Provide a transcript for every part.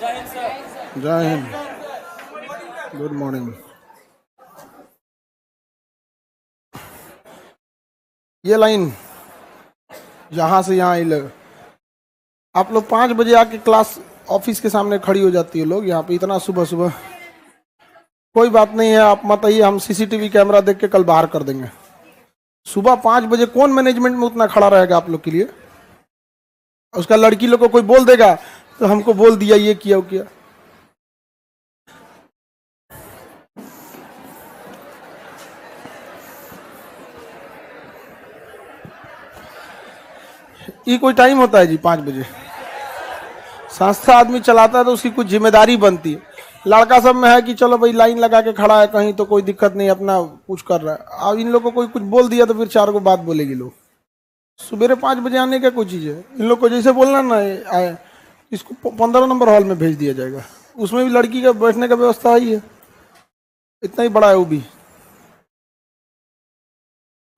जय Hind. Good morning. ये line यहां से यहां ले, आप लोग 5 बजे आके क्लास ऑफिस के सामने खड़ी हो जाती है लोग यहाँ पे इतना सुबह सुबह। कोई बात नहीं है, आप मत आइए, हम सीसीटीवी कैमरा देख के कल बाहर कर देंगे। सुबह 5 बजे कौन मैनेजमेंट में उतना खड़ा रहेगा आप लोग के लिए? उसका लड़की लोग को कोई बोल देगा तो हमको बोल दिया, ये किया वो किया। ये कोई टाइम होता है जी 5 बजे? संस्था आदमी चलाता है तो उसकी कुछ जिम्मेदारी बनती है। लड़का सब में है कि चलो भाई लाइन लगा के खड़ा है कहीं तो कोई दिक्कत नहीं, अपना कुछ कर रहा है। अब इन लोगों को कोई कुछ बोल दिया तो फिर 4 को बात बोलेगी लोग। सुबह 5 बजे आने का कोई चीज है? इन लोग को जैसे बोलना ना आए, इसको 15 नंबर हॉल में भेज दिया जाएगा। उसमें भी लड़की का बैठने का व्यवस्था ही है, इतना ही बड़ा है वो भी।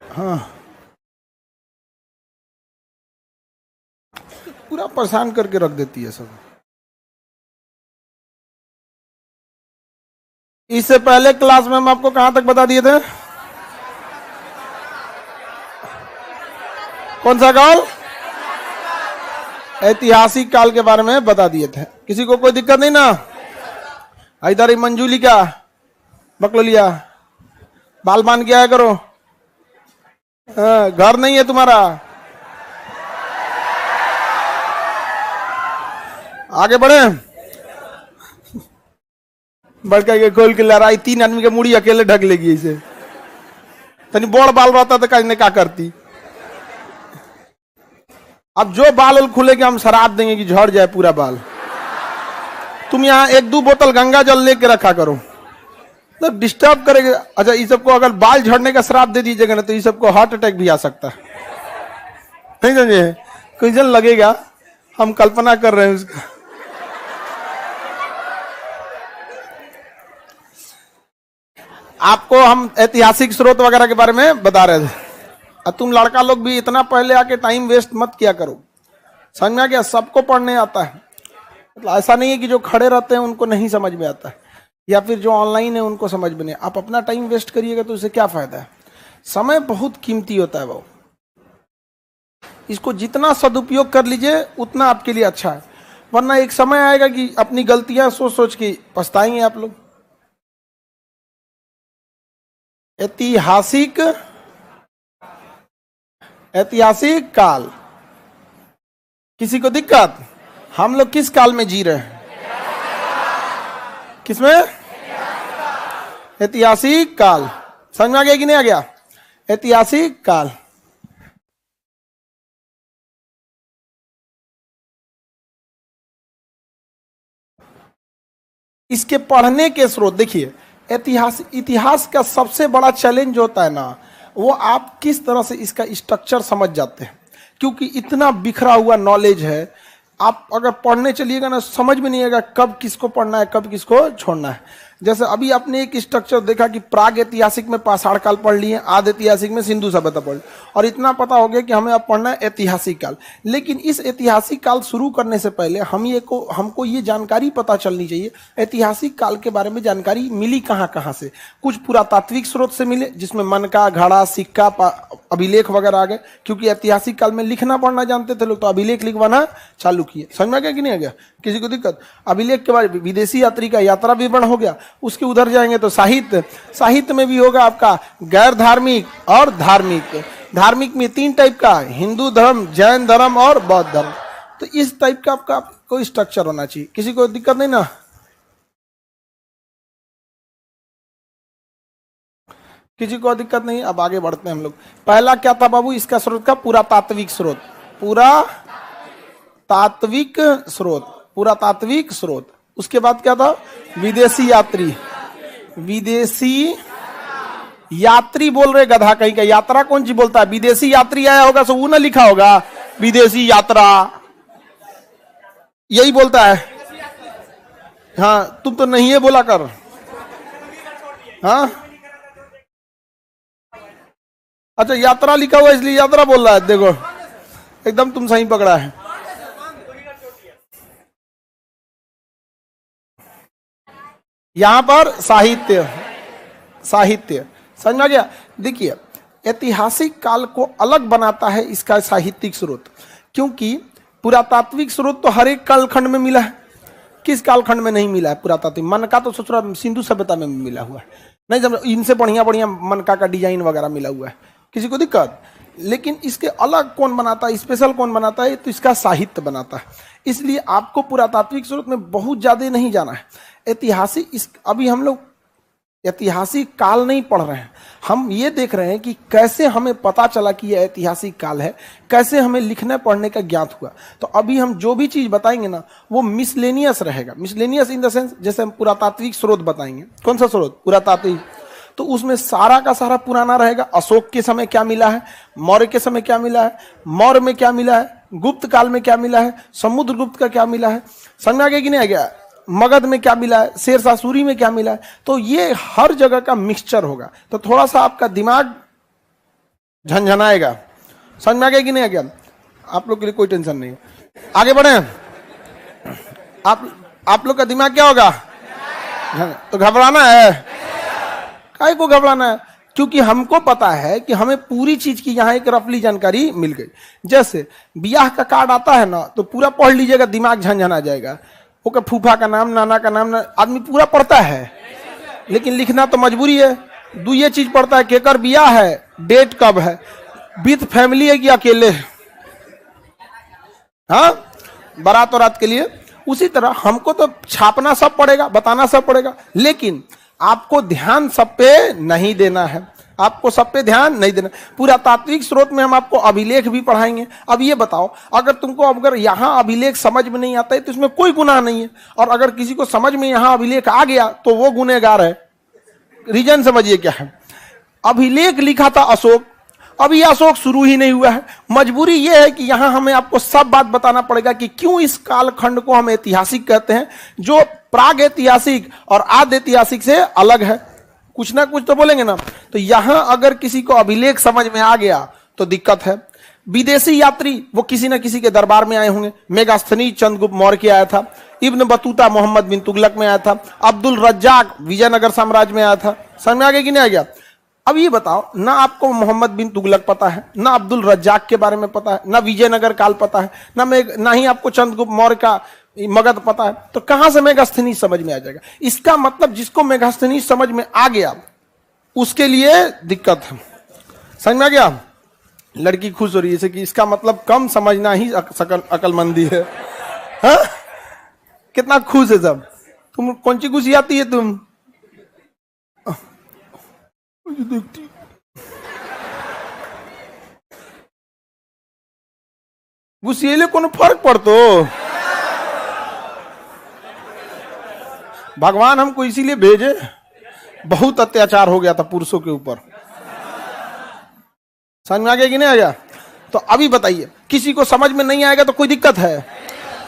हाँ, पूरा परेशान करके रख देती है सब। इससे पहले क्लास में हम आपको कहां तक बता दिए थे? कौन सा काल? ऐतिहासिक काल के बारे में बता दिए थे। किसी को कोई दिक्कत नहीं ना? इधर ही मंजूली क्या बकलो लिया, बाल बांध के आया करो। घर नहीं है तुम्हारा? आगे बढ़े। बड़का के खोल के लड़ाई, 3 आदमी के मुड़ी अकेले ढक लेगी इसे। तनी बड़ बाल रहता तो कहने क्या करती। अब जो बाल खुले के हम शराब देंगे कि झड़ जाए पूरा बाल। तुम यहाँ 1-2 बोतल गंगा जल लेके रखा करो तो डिस्टर्ब करेगा। अच्छा, इस सबको अगर बाल झड़ने का शराब दे दीजिएगा ना तो इस सबको हार्ट अटैक भी आ सकता है। नहीं समझे? कोई जन लगेगा, हम कल्पना कर रहे हैं उसका। आपको हम ऐतिहासिक स्रोत वगैरह के बारे में बता रहे थे। और तुम लड़का लोग भी इतना पहले आके टाइम वेस्ट मत किया करो। समझ में आ गया? सबको पढ़ने आता है, मतलब ऐसा नहीं है कि जो खड़े रहते हैं उनको नहीं समझ में आता है, या फिर जो ऑनलाइन है उनको समझ में नहीं। आप अपना टाइम वेस्ट करिएगा तो उससे क्या फायदा है? समय बहुत कीमती होता है वो, इसको जितना सदुपयोग कर लीजिए उतना आपके लिए अच्छा है। वरना एक समय आएगा कि अपनी गलतियां सोच सोच के पछताएंगे आप लोग। ऐतिहासिक काल, किसी को दिक्कत? हम लोग किस काल में जी रहे हैं? किसमें? ऐतिहासिक काल। समझ में आ गया कि नहीं आ गया? ऐतिहासिक काल। इसके पढ़ने के स्रोत देखिए। इतिहास का सबसे बड़ा चैलेंज होता है ना, वो आप किस तरह से इसका स्ट्रक्चर समझ जाते हैं। क्योंकि इतना बिखरा हुआ नॉलेज है, आप अगर पढ़ने चलिएगा ना समझ में नहीं आएगा कब किसको पढ़ना है कब किसको छोड़ना है। जैसे अभी आपने एक स्ट्रक्चर देखा कि प्राग ऐतिहासिक में पाषाण काल पढ़ लिए, आदि ऐतिहासिक में सिंधु सभ्यता पढ़ ली, और इतना पता हो गया कि हमें अब पढ़ना है ऐतिहासिक काल। लेकिन इस ऐतिहासिक काल शुरू करने से पहले हमको ये जानकारी पता चलनी चाहिए ऐतिहासिक काल के बारे में जानकारी मिली कहाँ कहाँ से। कुछ पुरातात्विक स्रोत से मिले जिसमें मनका, घड़ा, सिक्का, अभिलेख वगैरह आ गए। क्योंकि ऐतिहासिक काल में लिखना पढ़ना जानते थे लोग तो अभिलेख लिखवाना चालू किए। समझ में आ गया कि नहीं आ गया? किसी को दिक्कत? अभिलेख के बाद विदेशी यात्री का यात्रा विवरण हो गया। उसके उधर जाएंगे तो साहित्य में भी होगा आपका गैर धार्मिक और धार्मिक। धार्मिक में 3 टाइप का, हिंदू धर्म, जैन धर्म और बौद्ध धर्म। तो इस टाइप का आपका कोई स्ट्रक्चर होना चाहिए। किसी को दिक्कत नहीं ना? किसी को दिक्कत नहीं? अब आगे बढ़ते हैं हम लोग। पहला क्या था बाबू इसका स्रोत का? पुरातात्विक स्रोत। पुरातात्विक स्रोत। उसके बाद क्या था? विदेशी यात्री। विदेशी यात्री बोल रहे गधा कहीं का। यात्रा कौन सी बोलता है? विदेशी यात्री आया होगा तो वो ना लिखा होगा विदेशी यात्रा, यही बोलता है। हाँ, तुम तो नहीं है बोला कर। हाँ, अच्छा, यात्रा लिखा हुआ इसलिए यात्रा बोल रहा है। देखो एकदम तुम सही पकड़ा है। यहां पर साहित्य, साहित्य समझ में आ गया। देखिए ऐतिहासिक काल को अलग बनाता है इसका साहित्यिक स्रोत, क्योंकि पुरातात्विक स्रोत तो हर एक कालखंड में मिला है। किस कालखंड में नहीं मिला है पुरातात्विक? मनका तो ससुरा सिंधु सभ्यता में मिला हुआ है, नहीं जब इनसे बढ़िया बढ़िया मनका का डिजाइन वगैरह मिला हुआ है, किसी को दिक्कत। लेकिन इसके अलग कौन बनाता है, स्पेशल कौन बनाता है? तो इसका साहित्य बनाता है। इसलिए आपको पुरातात्विक स्रोत में बहुत ज्यादा नहीं जाना है। ऐतिहासिक अभी हम लोग ऐतिहासिक काल नहीं पढ़ रहे हैं, हम ये देख रहे हैं कि कैसे हमें पता चला कि यह ऐतिहासिक काल है, कैसे हमें लिखने पढ़ने का ज्ञात हुआ। तो अभी हम जो भी चीज बताएंगे ना वो मिसलेनियस रहेगा। मिसलेनियस इन द सेंस, जैसे हम पुरातात्विक स्रोत बताएंगे, कौन सा स्रोत? पुरातात्विक, तो उसमें सारा का सारा पुराना रहेगा। अशोक के समय क्या मिला है, मौर्य के समय क्या मिला है, मौर्य में क्या मिला है, गुप्त काल में क्या मिला है, समुद्रगुप्त का क्या मिला है, समझ में आ गया कि नहीं आ गया, मगध में क्या मिला है, शेरशाह सूरी में क्या मिला है। तो ये हर जगह का मिक्सचर होगा, तो थोड़ा सा आपका दिमाग झंझनाएगा। समझ में आ गया कि नहीं आ गया? आप लोग के लिए कोई टेंशन नहीं है, आगे बढ़े। आप लोग का दिमाग क्या होगा? तो घबराना है, काहे को घबराना है? क्योंकि हमको पता है कि हमें पूरी चीज की यहाँ एक रफली जानकारी मिल गई। जैसे ब्याह का कार्ड आता है ना, तो पूरा पढ़ लीजिएगा, दिमाग झंझना जाएगा। ओके, फूफा का नाम, नाना का नाम, आदमी पूरा पढ़ता है, लेकिन लिखना तो मजबूरी है। ये चीज पढ़ता है, केकर बिया है, डेट कब है, विथ फैमिली है कि अकेले है, हाँ, बारात और रात के लिए। उसी तरह हमको तो छापना सब पड़ेगा, बताना सब पड़ेगा, लेकिन आपको ध्यान सब पे नहीं देना है, आपको सब पे ध्यान नहीं देना। पुरातात्विक स्रोत में हम आपको अभिलेख भी पढ़ाएंगे। अब ये बताओ, अगर यहाँ अभिलेख समझ में नहीं आता है तो इसमें कोई गुनाह नहीं है, और अगर किसी को समझ में यहाँ अभिलेख आ गया तो वो गुनहगार है। रीजन समझिए क्या है। अभिलेख लिखा था अशोक, अभी अशोक शुरू ही नहीं हुआ है। मजबूरी यह है कि यहां हमें आपको सब बात बताना पड़ेगा कि क्यों इस कालखंड को हम ऐतिहासिक कहते हैं, जो प्राग ऐतिहासिक और आद ऐतिहासिक से अलग है। कुछ ना कुछ तो बोलेंगे ना। तो यहां अगर किसी को अभिलेख समझ में आ गया तो दिक्कत है। विदेशी यात्री वो किसी न किसी के दरबार में आए होंगे। मेगास्थनीज चंद्रगुप्त मौर्य के आया था, इब्न बतूता मोहम्मद बिन तुगलक में आया था, अब्दुल रज्जाक विजयनगर साम्राज्य में आया था। समझ में आ गया कि नहीं आ गया? अब ये बताओ, ना आपको मोहम्मद बिन तुगलक पता है, ना अब्दुल रज्जाक के बारे में पता है, ना विजयनगर काल पता है, ना ही आपको चंद्रगुप्त मौर्य का मगध पता है, तो कहां से मेगास्थनीज समझ में आ जाएगा? इसका मतलब जिसको मेगास्थनीज समझ में आ गया उसके लिए दिक्कत है। समझ में आ गया? लड़की खुश हो रही है कि इसका मतलब कम समझना ही अकलमंदी है। हा? कितना खुश है सब। तुम कौन सी खुशी आती है? तुम देखती गुस्सेले कोनो फर्क पड़तो? भगवान हमको इसीलिए भेजे, बहुत अत्याचार हो गया था पुरुषों के ऊपर। समझ में आ गया कि नहीं आ गया? तो अभी बताइए, किसी को समझ में नहीं आएगा तो कोई दिक्कत है?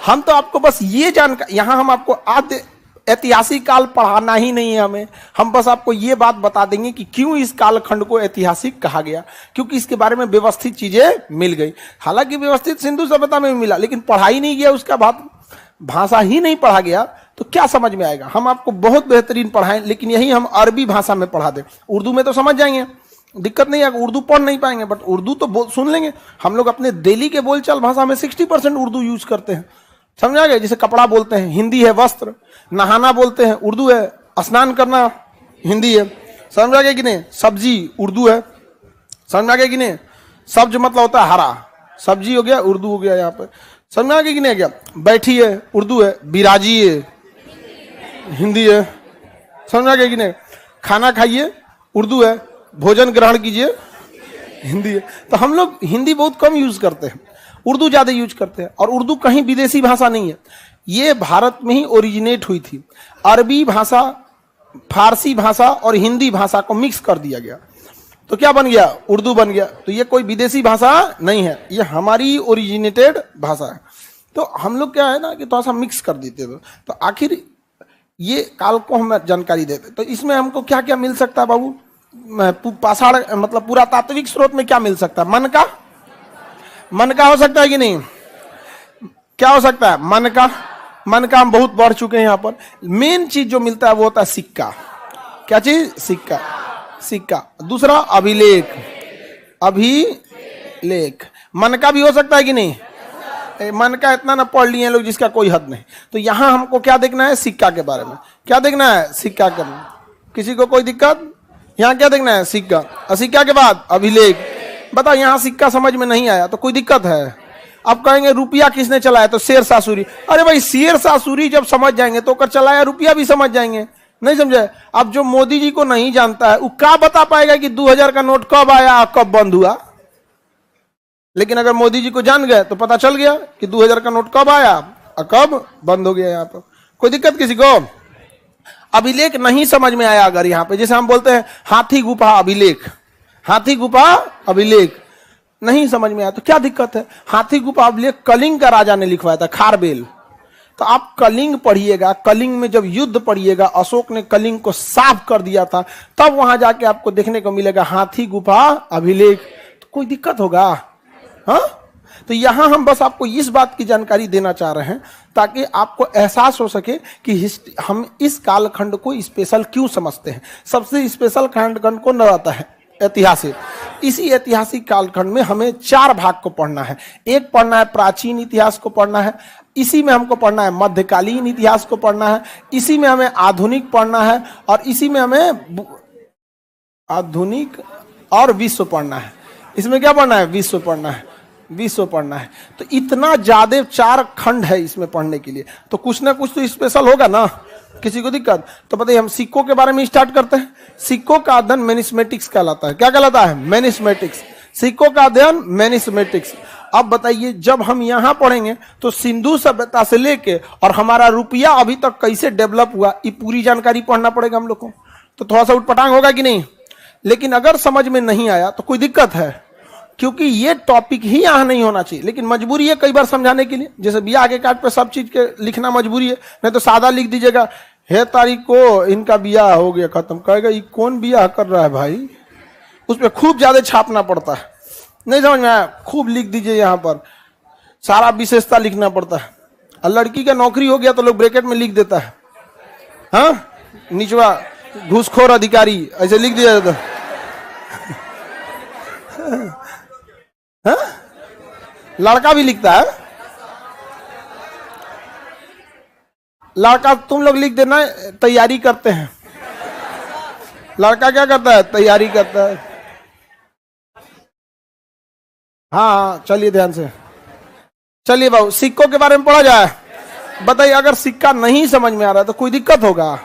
हम तो आपको बस ये जानकारी, यहां हम आपको आद्य ऐतिहासिक काल पढ़ाना ही नहीं है हमें, हम बस आपको ये बात बता देंगे कि क्यों इस कालखंड को ऐतिहासिक कहा गया, क्योंकि इसके बारे में व्यवस्थित चीजें मिल गई। हालांकि व्यवस्थित सिंधु सभ्यता में भी मिला, लेकिन पढ़ा ही नहीं गया, उसका बात भाषा ही नहीं पढ़ा गया, तो क्या समझ में आएगा? हम आपको बहुत बेहतरीन पढ़ाएं, लेकिन यही हम अरबी भाषा में पढ़ा दें। उर्दू में तो समझ जाएंगे, दिक्कत नहीं है, उर्दू पढ़ नहीं पाएंगे, बट उर्दू तो सुन लेंगे। हम लोग अपने डेली के बोलचाल भाषा में 60% उर्दू यूज करते हैं। समझ आ गया? जैसे कपड़ा बोलते हैं, हिंदी है, वस्त्र, नहाना बोलते हैं, उर्दू है, स्नान करना हिंदी है। समझ आ गया कि नहीं? सब्जी उर्दू है। समझ आ गया कि नहीं? सब्ज मतलब होता है हरा, सब्जी हो गया, उर्दू हो गया यहाँ पे। समझ आ गया कि नहीं गया? बैठी है उर्दू है, बिराजी है हिंदी है। समझ आ गया कि नहीं? खाना खाइए उर्दू है, भोजन ग्रहण कीजिए हिंदी है। तो हम लोग हिंदी बहुत कम यूज करते हैं, उर्दू ज्यादा यूज करते हैं। और उर्दू कहीं विदेशी भाषा नहीं है, ये भारत में ही ओरिजिनेट हुई थी। अरबी भाषा, फारसी भाषा और हिंदी भाषा को मिक्स कर दिया गया, तो क्या बन गया? उर्दू बन गया। तो ये कोई विदेशी भाषा नहीं है, ये हमारी ओरिजिनेटेड भाषा है। तो हम लोग क्या है ना कि थोड़ा सा मिक्स कर देते थे। तो आखिर ये काल को हम जानकारी देते, तो इसमें हमको क्या क्या मिल सकता है बाबू? पाषाण मतलब पुरातात्विक स्रोत में क्या मिल सकता है? मन का हो सकता है कि नहीं? क्या हो सकता है? मन का, मन का हम बहुत बढ़ चुके हैं यहाँ पर। मेन चीज जो मिलता है वो होता है सिक्का। क्या चीज? सिक्का। सिक्का। दूसरा अभिलेख। अभिलेख मन का भी हो सकता है कि नहीं? मन का इतना ना पढ़ लिए लोग जिसका कोई हद नहीं। तो यहां हमको क्या देखना है? सिक्का के बारे में। क्या देखना है? सिक्का के बारे में। किसी को कोई दिक्कत? यहां क्या देखना है? सिक्का। और सिक्का के बाद अभिलेख। बताओ यहां सिक्का समझ में नहीं आया तो कोई दिक्कत है? अब कहेंगे रुपया किसने चलाया? तो शेर शाह सूरी। अरे भाई शेर शाह सूरी जब समझ जाएंगे तो कर चलाया रुपया भी समझ जाएंगे। नहीं समझे? अब जो मोदी जी को नहीं जानता है वो क्या बता पाएगा कि 2000 का नोट कब आया कब बंद हुआ? लेकिन अगर मोदी जी को जान गए तो पता चल गया कि 2000 का नोट कब आया और कब बंद हो गया। यहाँ पर कोई दिक्कत किसी को? अभिलेख नहीं समझ में आया अगर यहाँ पे, जैसे हम बोलते हैं हाथी गुफा अभिलेख, हाथी गुफा अभिलेख नहीं समझ में आया तो क्या दिक्कत है? हाथी गुफा अभिलेख कलिंग का राजा ने लिखवाया था, खारबेल। तो आप कलिंग पढ़िएगा, कलिंग में जब युद्ध पढ़िएगा, अशोक ने कलिंग को साफ कर दिया था, तब वहां जाके आपको देखने को मिलेगा हाथी गुफा अभिलेख। तो कोई दिक्कत होगा? हाँ? तो यहां हम बस आपको इस बात की जानकारी देना चाह रहे हैं ताकि आपको एहसास हो सके कि हम इस कालखंड को स्पेशल क्यों समझते हैं। सबसे स्पेशल कालखंड कौन रहता है? ऐतिहासिक। इसी ऐतिहासिक कालखंड में हमें 4 भाग को पढ़ना है। एक पढ़ना है प्राचीन इतिहास को पढ़ना है, इसी में हमको पढ़ना है मध्यकालीन इतिहास को पढ़ना है, इसी में हमें आधुनिक पढ़ना है, और इसी में हमें आधुनिक और विश्व पढ़ना है। इसमें क्या पढ़ना है? विश्व पढ़ना है, विश्व पढ़ना है। तो इतना ज्यादा 4 खंड है इसमें पढ़ने के लिए, तो कुछ ना कुछ तो स्पेशल होगा ना। किसी को दिक्कत? तो बताइए हम सिक्कों के बारे में स्टार्ट करते हैं। सिक्कों का अध्ययन मैनिस्मेटिक्स कहलाता है। क्या कहलाता है? मैनिस्मेटिक्स। सिक्कों का अध्ययन मैनिस्मेटिक्स। अब बताइए जब हम यहां पढ़ेंगे तो सिंधु सभ्यता से लेके और हमारा रुपया अभी तक कैसे डेवलप हुआ, ये पूरी जानकारी पढ़ना पड़ेगा हम लोग को। तो थोड़ा सा उटपटांग होगा कि नहीं? लेकिन अगर समझ में नहीं आया तो कोई दिक्कत है, क्योंकि ये टॉपिक ही यहां नहीं होना चाहिए, लेकिन मजबूरी है कई बार समझाने के लिए। जैसे बियाह के कार्ड पे सब चीज के लिखना मजबूरी है, नहीं तो सादा लिख दीजिएगा है तारीख को इनका बियाह हो गया खत्म, कहेगा ये कौन बियाह कर रहा है भाई। उस पर खूब ज्यादा छापना पड़ता है। नहीं समझ में आया? खूब लिख दीजिए, यहाँ पर सारा विशेषता लिखना पड़ता है। और लड़की का नौकरी हो गया तो लोग ब्रैकेट में लिख देता है, हाँ निचवा घूसखोर अधिकारी ऐसे लिख दिया जाता है। हाँ? लड़का भी लिखता है। लड़का तुम लोग लिख देना तैयारी करते हैं। लड़का क्या करता है? तैयारी करता है। हाँ चलिए ध्यान से चलिए बाबू, सिक्कों के बारे में पढ़ा जाए। बताइए अगर सिक्का नहीं समझ में आ रहा है तो कोई दिक्कत होगा?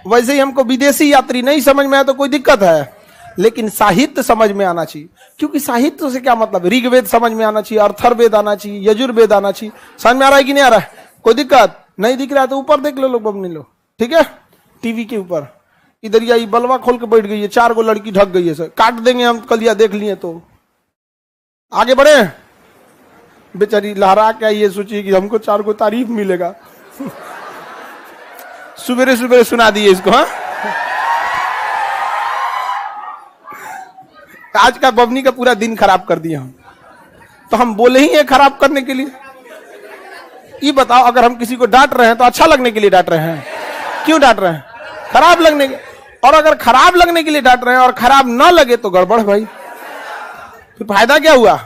वैसे ही हमको विदेशी यात्री नहीं समझ में आया तो कोई दिक्कत है, लेकिन साहित्य समझ में आना चाहिए। क्योंकि साहित्य से क्या मतलब? ऋग्वेद समझ में आना चाहिए, अर्थर्वेद आना चाहिए, यजुर्वेद आना चाहिए। समझ में आ रहा है कि नहीं आ रहा है? कोई दिक्कत नहीं दिख रहा है तो ऊपर देख लो लोग, बमनी लो, ठीक है? टीवी के ऊपर इधर या बलवा खोल के बैठ गई है, 4 गो लड़की ढक गई है, सर काट देंगे हम कलिया देख लिए तो। आगे बढ़े। बेचारी लहरा क्या ये सोची कि हमको 4 गो तारीफ मिलेगा। सुबेरे सुबेरे सुना दिए इसको। हाँ आज का बबनी का पूरा दिन खराब कर दिया हम, तो हम बोले ही है खराब करने के लिए। ये बताओ अगर हम किसी को डांट रहे हैं तो अच्छा लगने के लिए डांट रहे हैं? क्यों डांट रहे हैं? खराब लगने के। और अगर खराब लगने के लिए डांट रहे हैं और खराब ना लगे तो गड़बड़ भाई, फिर फायदा क्या हुआ?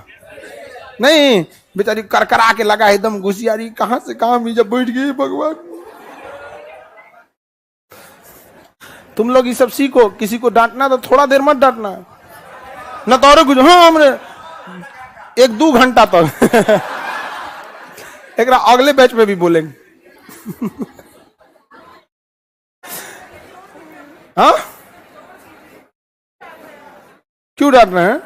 नहीं बेचारी करकरा के लगा एकदम घुसियारी, कहां से कहां भी जब बैठ गई। भगवान तुम लोग ये सब सीखो, किसी को डांटना तो थोड़ा देर मत डांटना न तो और कुछ। हाँ हमने 1-2 घंटा तक एक अगले बैच में भी बोलेंगे। हाँ क्यों डांट रहे हैं?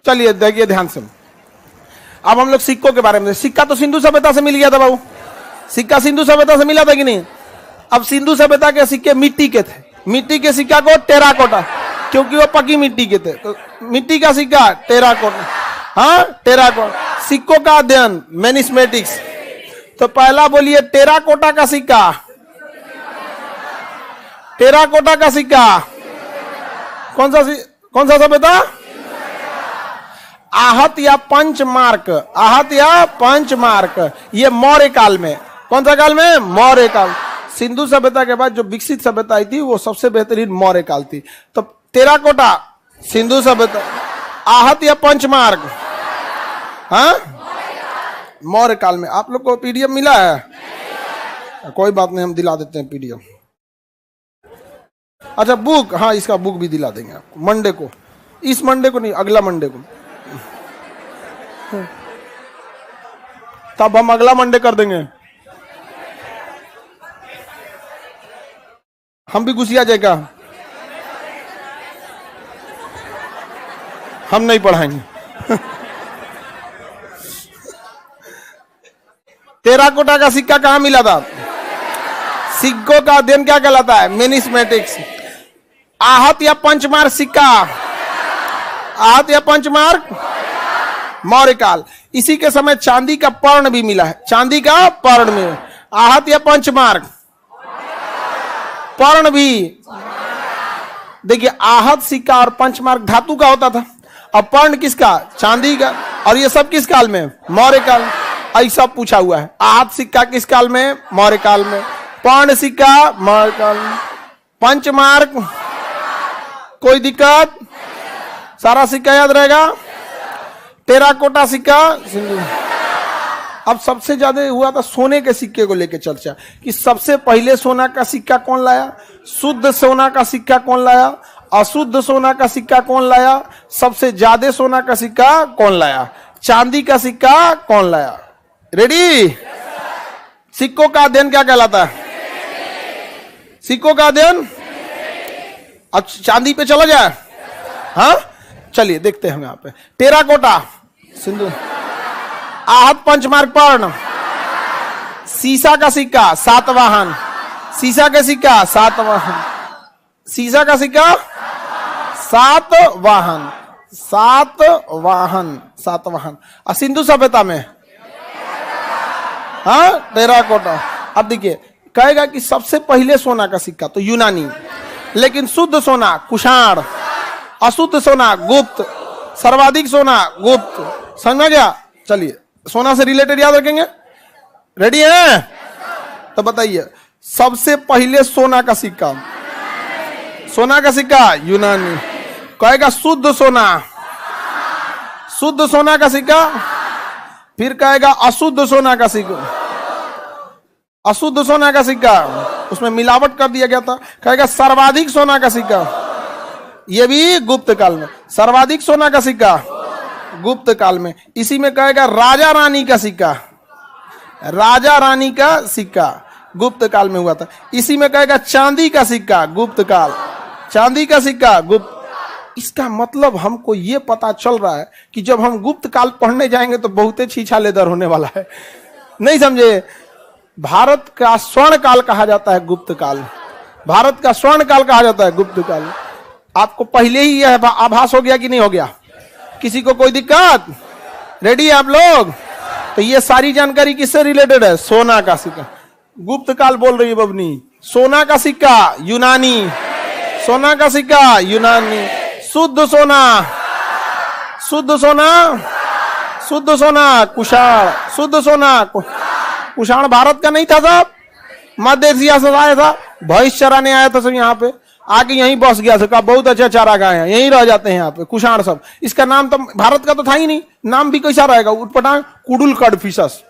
चलिए देखिए ध्यान से। अब हम लोग सिक्कों के बारे में। सिक्का तो सिंधु सभ्यता से मिल गया था बाबू, सिक्का सिंधु सभ्यता से मिला था कि नहीं? अब सिंधु सभ्यता के सिक्के मिट्टी के थे। मिट्टी के सिक्का को टेराकोटा, क्योंकि वो पकी मिट्टी के थे, तो मिट्टी का सिक्का टेराकोटा। हाँ टेराकोटा। सिक्कों का अध्ययन मैनिस्मेटिक्स। तो पहला बोलिए टेराकोटा का सिक्का। टेराकोटा का सिक्का कौन सा सभ्यता? आहत या पंचमार्क, आहत या पंचमार्क, ये मौर्य काल में। कौन सा काल में? मौर्य काल। सिंधु सभ्यता के बाद जो विकसित सभ्यता आई थी वो सबसे बेहतरीन मौर्य काल थी। तो टेराकोटा सिंधु सभ्यता, आहत या पंचमार्क, हाँ मौर्य काल में। आप लोग को पीडीएफ मिला है? कोई बात नहीं, हम दिला देते हैं पीडीएफ। अच्छा बुक, हाँ इसका बुक भी दिला देंगे आपको मंडे को, इस मंडे को नहीं, अगला मंडे को। तब हम अगला मंडे कर देंगे। हम भी घुसिया जाएगा, हम नहीं पढ़ाएंगे। टेराकोटा का सिक्का कहां मिला था? सिक्कों का अध्ययन क्या कहलाता है? न्यूमिस्मेटिक्स। आहत या पंचमार्क सिक्का, आहत या पंचमार्क मौर्य काल। इसी के समय चांदी का पर्ण भी मिला है, चांदी का पर्ण में। आहत या पंचमार्क, पर्ण भी। देखिए आहत सिक्का और पंचमार्क धातु का होता था, अब पर्ण किसका? चांदी का। और ये सब किस काल में? मौर्य काल। ऐसा पूछा हुआ है। आहत सिक्का किस काल में? मौर्य काल में। पर्ण सिक्का मौर्य काल में। पंचमार्क कोई दिक्कत? सारा सिक्का याद रहेगा। टेराकोटा सिक्का सिंधु। अब सबसे ज्यादा हुआ था सोने के सिक्के को लेकर चर्चा कि सबसे पहले सोना का सिक्का कौन लाया, शुद्ध सोना का सिक्का कौन लाया, अशुद्ध सोना का सिक्का कौन लाया, सबसे ज्यादा सोना का सिक्का कौन लाया, चांदी का सिक्का कौन लाया। रेडी? सिक्कों का अध्ययन क्या कहलाता है? सिक्कों का अध्ययन। अब चांदी पे चला जाए, हाँ चलिए देखते हैं हम यहाँ पे। टेराकोटा सिंधु, आहत पंचमार्क पर्ण, सीसा का सिक्का सातवाहन, सीसा का सिक्का सातवाहन, सीसा का सिक्का सातवाहन, सातवाहन, सातवाहन। और सिंधु सभ्यता में हाँ टेराकोटा। अब देखिए कहेगा कि सबसे पहले सोना का सिक्का तो यूनानी, लेकिन शुद्ध सोना कुषाण, अशुद्ध सोना गुप्त, सर्वाधिक सोना गुप्त। समझ में गया? चलिए सोना से रिलेटेड याद रखेंगे। रेडी है? तो बताइए सबसे पहले सोना का सिक्का, सोना का सिक्का यूनानी। कहेगा शुद्ध सोना, शुद्ध सोना का सिक्का। फिर कहेगा अशुद्ध सोना का सिक्का, अशुद्ध सोना का सिक्का, उसमें मिलावट कर दिया गया था। कहेगा सर्वाधिक सोना का सिक्का, ये भी गुप्त काल में। सर्वाधिक सोना का सिक्का गुप्त काल में। इसी में कहेगा राजा रानी का सिक्का, राजा रानी का सिक्का गुप्त काल में हुआ था। इसी में कहेगा चांदी का सिक्का गुप्त काल, चांदी का सिक्का गुप्त। इसका मतलब हमको ये पता चल रहा है कि जब हम गुप्त काल पढ़ने जाएंगे तो बहुत छीछालेदर होने वाला है। नहीं समझे? भारत का स्वर्ण काल कहा जाता है गुप्त काल, भारत का स्वर्ण काल कहा जाता है गुप्त काल। आपको पहले ही यह आभास हो गया कि नहीं हो गया? किसी को कोई दिक्कत? रेडी है आप लोग? तो ये सारी जानकारी किससे रिलेटेड है? सोना का सिक्का। गुप्त काल बोल रही है बबनी। सोना का सिक्का यूनानी, सोना का सिक्का यूनानी। शुद्ध सोना, शुद्ध सोना, शुद्ध सोना कुषाण, शुद्ध सोना कुषाण भारत का नहीं था साहब, मध्य एशिया से आया था। भैंस चराने आया था सब यहाँ पे, आके यहीं बस गया था। बहुत अच्छा चारा गाय है, यहीं रह जाते हैं यहाँ पे कुषाण सब। इसका नाम तो भारत का तो था ही नहीं, नाम भी कैसा रहेगा? उटपटांग कुडुल कडफिशस।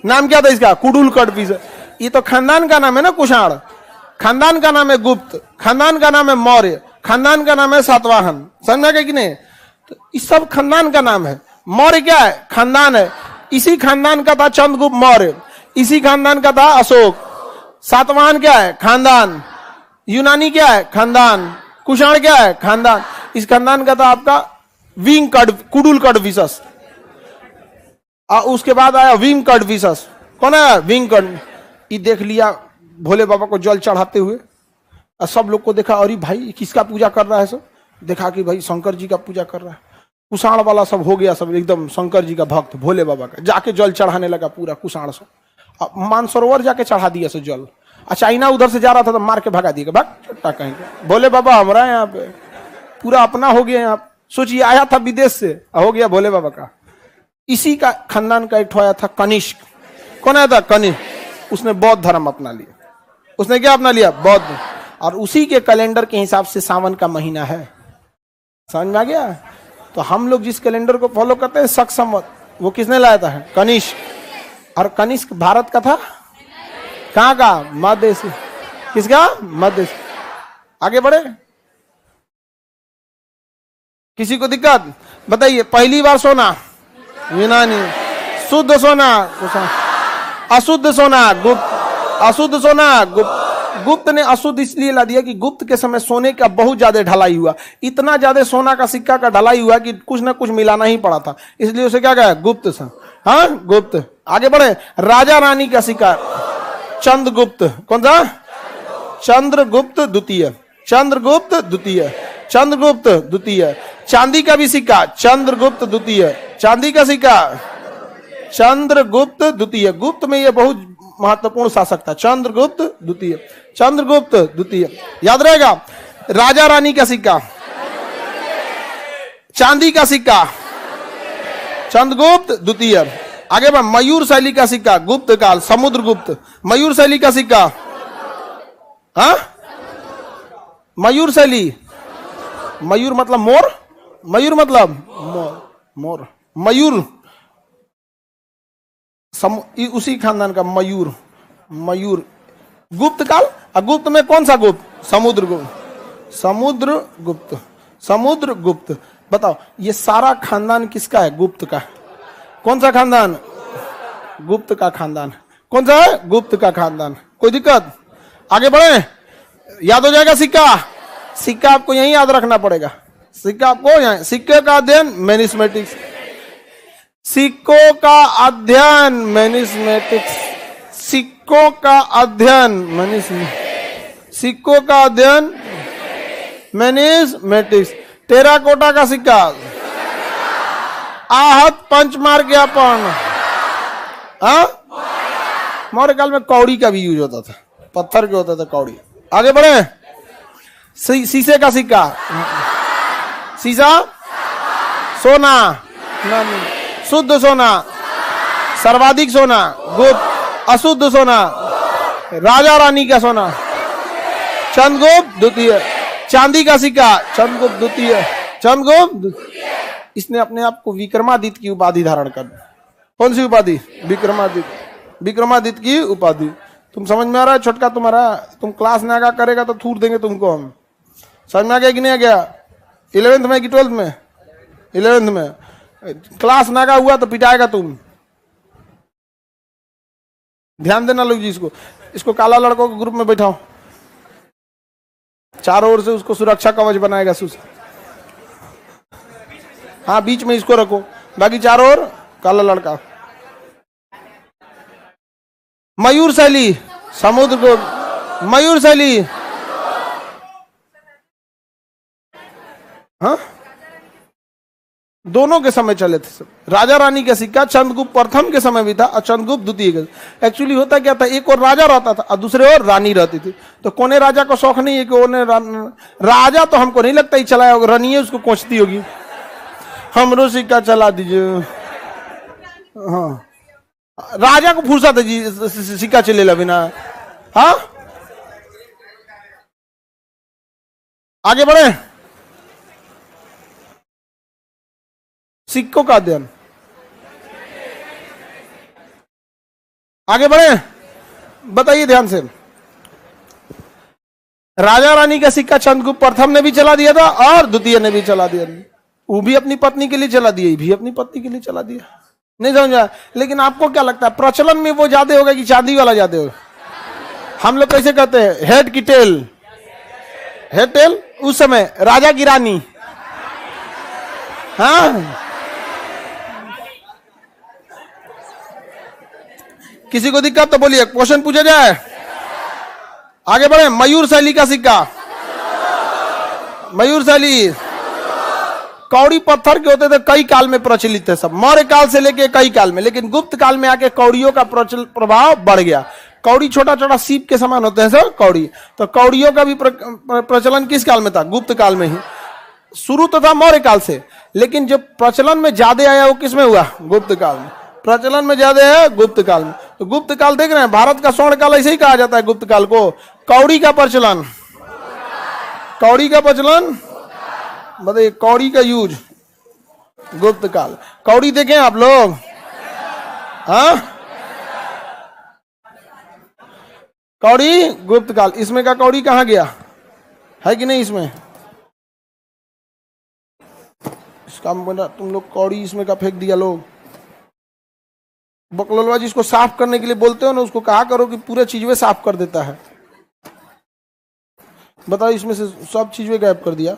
नाम क्या था इसका? कुडुल कडफिशस। ये तो खानदान का नाम है ना कुषाण, खानदान का नाम है गुप्त, खानदान का नाम है मौर्य, खानदान का नाम है सातवाहन। समझा गया कि नहीं? तो इस सब खानदान का नाम है। मौर्य क्या है? खानदान है। इसी खानदान का था चंद्रगुप्त मौर्य, इसी खानदान का था अशोक। सातवाहन क्या है? खानदान। यूनानी क्या है? खानदान। कुषाण क्या है? खानदान। इस खानदान का था आपका विंग कुडुल कडफिशस। उसके बाद आया विंग कडफिशस। कौन है? विंग कड। ये देख लिया भोले बाबा को जल चढ़ाते हुए, और सब लोग को देखा, अरे भाई किसका पूजा कर रहा है? सब देखा कि भाई शंकर जी का पूजा कर रहा है। कुषाण वाला सब हो गया, सब एकदम शंकर जी का भक्त भोले बाबा का, जाके जल चढ़ाने लगा पूरा कुषाण सब। मानसरोवर जाके चढ़ा दिया सब जल। चाइना उधर से जा रहा था तो मार के भगा दिया, भाग चट्टा कहीं के। भोले बाबा हमारा यहाँ पे पूरा अपना हो गया, यहाँ सोचिए, आया था विदेश से, हो गया भोले बाबा का। इसी का खानदान का एक ठो आया था कनिष्क। कौन आया था? कनिष्क। उसने बौद्ध धर्म अपना लिया। उसने क्या अपना लिया? बौद्ध। और उसी के कैलेंडर के हिसाब से सावन का महीना है। समझ में आ गया? तो हम लोग जिस कैलेंडर को फॉलो करते हैं शक संवत, वो किसने लाया था? कनिष्क। और कनिष्क भारत का था? कहाँ का? मध्य से। किसका? मध्य से। आगे बढ़े, किसी को दिक्कत? बताइए। पहली बार सोना यूनानी, शुद्ध सोना अशुद्ध सोना गुप्त, अशुद्ध सोना गुप्त। गुप्त ने अशुद्ध इसलिए ला दिया कि गुप्त के समय सोने का बहुत ज्यादा ढलाई हुआ, इतना ज्यादा सोना का सिक्का का ढलाई हुआ कि कुछ ना कुछ मिलाना ही पड़ा था, इसलिए उसे क्या कहा? गुप्त सा। हाँ, गुप्त। आगे बढ़े, राजा रानी का सिक्का चंद्रगुप्त। कौन सा? चंद्रगुप्त द्वितीय, चंद्रगुप्त द्वितीय, चंद्रगुप्त द्वितीय। चांदी का भी सिक्का चंद्रगुप्त द्वितीय, चांदी का सिक्का चंद्रगुप्त द्वितीय। गुप्त में यह बहुत महत्वपूर्ण शासक था, चंद्रगुप्त द्वितीय, चंद्रगुप्त द्वितीय। याद रहेगा। राजा रानी का सिक्का चांदी का सिक्का चंद्रगुप्त द्वितीय। आगे बढ़, मयूर शैली का सिक्का गुप्त काल समुद्रगुप्त। मयूर शैली का सिक्का, हाँ, मयूर शैली, मयूर मतलब मोर, मयूर मतलब मोर, मोर मयूर, उसी खानदान का मयूर, मयूर। गुप्त काल, गुप्त में कौन सा गुप्त? समुद्रगुप्त, समुद्रगुप्त, समुद्रगुप्त। बताओ, ये सारा खानदान किसका है? गुप्त का। कौन सा खानदान? गुप्त का खानदान। कौन सा है? गुप्त का खानदान। कोई दिक्कत? आगे बढ़े, याद हो जाएगा सिक्का। सिक्का आपको यही याद रखना पड़ेगा। सिक्का आपको यहाँ, सिक्के का अध्ययन मैनिस्मेटिक्स, सिक्कों का अध्ययन मैनिस्मेटिक्स, सिक्कों का अध्ययन मैनिस्मेटिक्स, सिक्कों का अध्ययन मैनिस्मेटिक्स। टेराकोटा का सिक्का आहत पंचमार्ग ज्ञापन। मौर्य काल में कौड़ी का भी यूज होता था, पत्थर के होता था कौड़ी। आगे बढ़े, शीशे का सिक्का, शीशा सोना, शुद्ध सोना, सर्वाधिक सोना गुप्त, अशुद्ध सोना राजा रानी का सोना चंद्रगुप्त द्वितीय। चांदी का सिक्का चंद्रगुप्त द्वितीय, चंद्रगुप्त। इसने अपने आप को विक्रमादित्य की उपाधि धारण कर दी। कौन सी उपाधि? विक्रमादित्य, विक्रमादित्य की उपाधि। तुम समझ में आ रहा है छोटका तुम्हारा? तुम क्लास नागा करेगा तो थूर देंगे तुमको हम। समझ में आ गया कि नहीं आ गया? 11th में कि 12th में? 11th में। क्लास नागा हुआ तो पिटाएगा तुम। ध्यान देना लोग जी। इसको काला लड़कों के ग्रुप में बैठाओ, चारों ओर से उसको सुरक्षा कवच बनाएगा सुस। हाँ, बीच में इसको रखो, बाकी चारों ओर काला लड़का। मयूर शैली समुद्र को, मयूर शैली, हाँ, दोनों के समय चले थे सब। राजा रानी का सिक्का चंद्रगुप्त प्रथम के समय भी था और चंद्रगुप्त द्वितीय का। एक्चुअली होता क्या था, एक और राजा रहता था और दूसरे और रानी रहती थी। तो कोने राजा को शौक नहीं है कि ओने राजा, तो हमको नहीं लगता ही चलाया होगा, रानी उसको कोचती होगी, हमरो सिक्का चला दीजिए। हाँ, राजा को फुर्सत है जी सिक्का चले बिना। हाँ, आगे बढ़े, सिक्कों का अध्ययन। आगे बढ़े, बताइए ध्यान से। राजा रानी का सिक्का चंद्रगुप्त प्रथम ने भी चला दिया था और द्वितीय ने भी चला दिया। वो भी अपनी पत्नी के लिए चला दिया, भी अपनी पत्नी के लिए चला दिया। नहीं समझा? लेकिन आपको क्या लगता है, प्रचलन में वो ज्यादा होगा कि चांदी वाला ज्यादा होगा? हम लोग कैसे कहते हैं, हेड की टेल, हेड टेल। उस समय राजा की रानी, हाँ, किसी को दिक्कत तो बोलिए, क्वेश्चन पूछा जाए। आगे बढ़े, मयूर शैली का सिक्का, मयूर शैली कौड़ी पत्थर के होते थे, कई काल में प्रचलित थे सब, मौर्य काल से लेके कई काल में। लेकिन गुप्त काल में आके कौड़ियों का प्रभाव बढ़ गया। कौड़ी छोटा छोटा सीप के समान होते हैं सर, कौड़ी। तो कौड़ियों का भी प्रचलन किस काल में था? गुप्त काल में ही। शुरू तो था मौर्य काल से, लेकिन जो प्रचलन में ज्यादा आया वो किसमें हुआ? गुप्त काल में। प्रचलन में ज्यादा है गुप्त काल में। तो गुप्त काल देख रहे हैं, भारत का स्वर्ण काल ऐसे ही कहा जाता है गुप्त काल को। कौड़ी का प्रचलन, कौड़ी का प्रचलन बताइए, कौड़ी का यूज गुप्त काल। कौड़ी देखें आप लोग? हाँ, कौड़ी गुप्त काल। इसमें का कौड़ी कहां गया? है कि नहीं इसमें? इसका तुम लोग कौड़ी इसमें का फेंक दिया लोग। बकलोलवा जिसको साफ करने के लिए बोलते हो ना, उसको कहा करो कि पूरे चीजवे साफ कर देता है। बताओ, इसमें से सब चीजवे गायब कर दिया।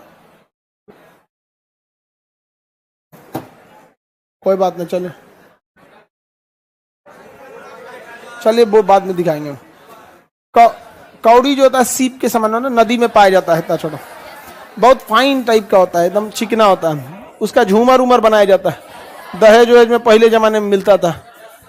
कोई बात नहीं, चले चलिए वो बाद में दिखाएंगे। कौड़ी जो होता है सीप के समान ना, नदी में पाया जाता है, इतना छोटा, बहुत फाइन टाइप का होता है, एकदम चिकना होता है। उसका झूमर उमर बनाया जाता है। दहेज वहेज में पहले जमाने में मिलता था,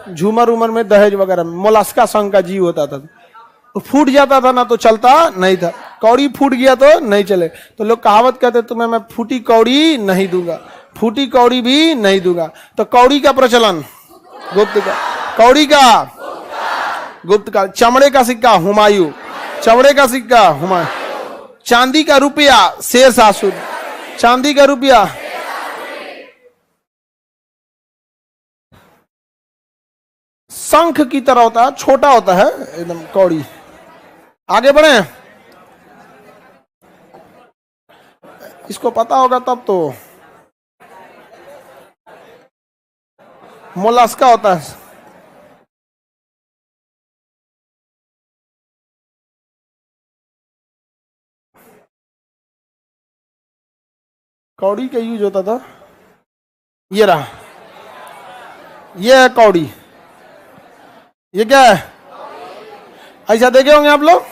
झूमर उमर में दहेज वगैरह में। मोलास्का संघ का जीव होता था, तो फूट जाता था ना तो चलता नहीं था। कौड़ी फूट गया तो नहीं चले, तो लोग कहावत कहते तुम्हें मैं फूटी कौड़ी नहीं दूंगा, फूटी कौड़ी भी नहीं दूंगा। तो कौड़ी का प्रचलन गुप्त का, कौड़ी का गुप्त का। चमड़े का सिक्का हुमायूं, चमड़े का सिक्का हुमायूं। चांदी का रुपया शेरशाह सूरी, चांदी का रुपया। शंख की तरह होता है, छोटा होता है एकदम कौड़ी। आगे बढ़े, इसको पता होगा तब तो। मोलास्का होता है, कौड़ी का यूज होता था। ये रहा, ये है कौड़ी। ये क्या है? ऐसा देखे होंगे आप लोग।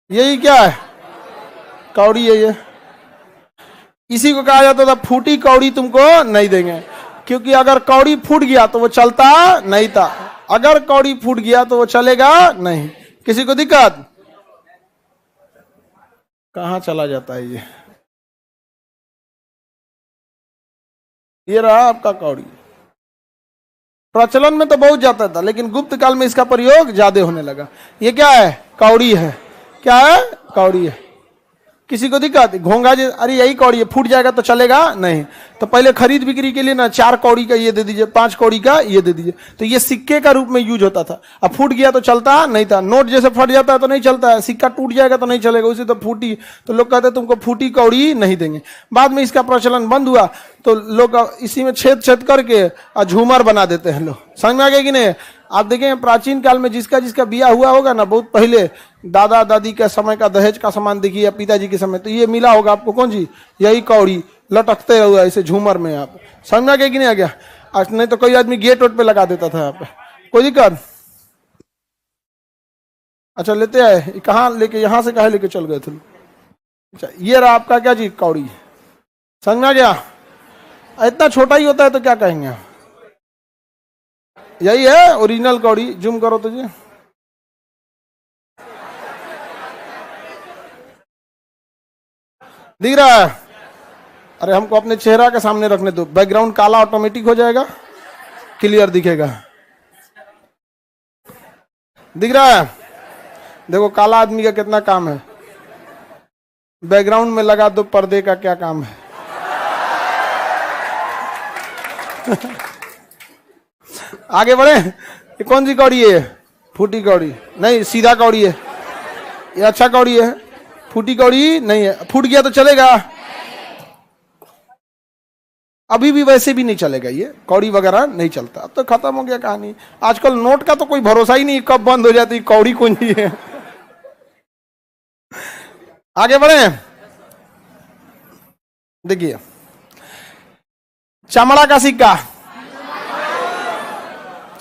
यही क्या है? कौड़ी है ये। इसी को कहा जाता था फूटी कौड़ी तुमको नहीं देंगे, क्योंकि अगर कौड़ी फूट गया तो वो चलता नहीं था। अगर कौड़ी फूट गया तो वो चलेगा नहीं। किसी को दिक्कत? कहां चला जाता है ये रहा आपका कौड़ी। प्रचलन में तो बहुत जाता था, लेकिन गुप्त काल में इसका प्रयोग ज्यादा होने लगा। ये क्या है? कौड़ी है। क्या है? कौड़ी है। किसी को दिक्कत? घोंगा जी, अरे यही कौड़ी है, फूट जाएगा तो चलेगा नहीं। तो पहले खरीद बिक्री के लिए ना 4 कौड़ी का ये दे दीजिए, 5 कौड़ी का ये दे दीजिए। तो ये सिक्के का रूप में यूज होता था। अब फूट गया तो चलता नहीं था। नोट जैसे फट जाता है तो नहीं चलता है, सिक्का टूट जाएगा तो नहीं चलेगा, उसी तो फूटी। तो लोग कहते तुमको फूटी कौड़ी नहीं देंगे। बाद में इसका प्रचलन बंद हुआ तो लोग इसी में छेद छेद करके झूमर बना देते हैं। लोग समझ में आ गए कि नहीं? आप देखें प्राचीन काल में जिसका जिसका बिया हुआ होगा ना, बहुत पहले दादा दादी के समय का दहेज का सामान देखिए, या पिताजी के समय, तो ये मिला होगा आपको। कौन जी? यही कौड़ी लटकते हुआ ऐसे झूमर में। आप समझ में आ गया कि नहीं आ गया? आज नहीं तो कोई आदमी गेट वेट पे लगा देता था। आप कोई दिक्कत? अच्छा लेते आए, कहाँ लेके, यहाँ से कहाँ लेके चल गए थे? अच्छा ये रहा आपका क्या जी? कौड़ी। समझ में आ गया? इतना छोटा ही होता है तो क्या कहेंगे? यही है ओरिजिनल कौड़ी। जूम करो तो जी, दिख रहा है? अरे हमको अपने चेहरा के सामने रखने दो, बैकग्राउंड काला ऑटोमेटिक हो जाएगा, क्लियर दिखेगा। दिख रहा है? देखो काला आदमी का कितना काम है। बैकग्राउंड में लगा दो पर्दे का क्या काम है। आगे बढ़े। ये कौन सी कौड़ी है? फूटी कौड़ी नहीं, सीधा कौड़ी है। ये अच्छा कौड़ी है, फूटी कौड़ी नहीं है। फूट गया तो चलेगा? अभी भी वैसे भी नहीं चलेगा, ये कौड़ी वगैरह नहीं चलता। अब तो खत्म हो गया कहानी। आजकल नोट का तो कोई भरोसा ही नहीं, कब बंद हो जाती कौड़ी कुंजी है। आगे बढ़े। देखिए चमड़ा का सिक्का,